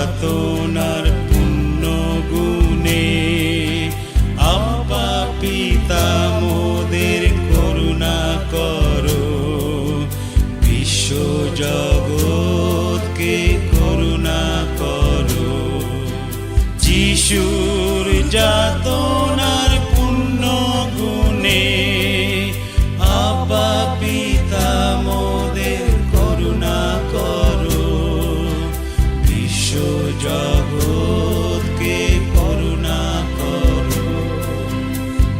যাতনার পুণ্য গুণে আব্বা পিতা মোদের করুণা করো, বিশ্ব জগৎকে করুণা করো। যিশুর যাতনার পুণ্য গুণে আব্বা পিতা মোদের করুণা করো, বিশ্ব জগৎকে করুণা করো।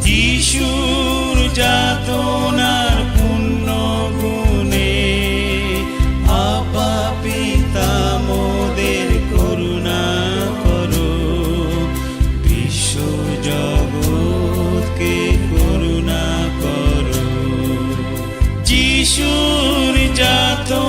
যিশুর যাতনার পুণ্য গুণে আব্বা পিতা মোদের করুণা করো, বিশ্ব জগৎকে করুণা করো। যিশুর যাতনা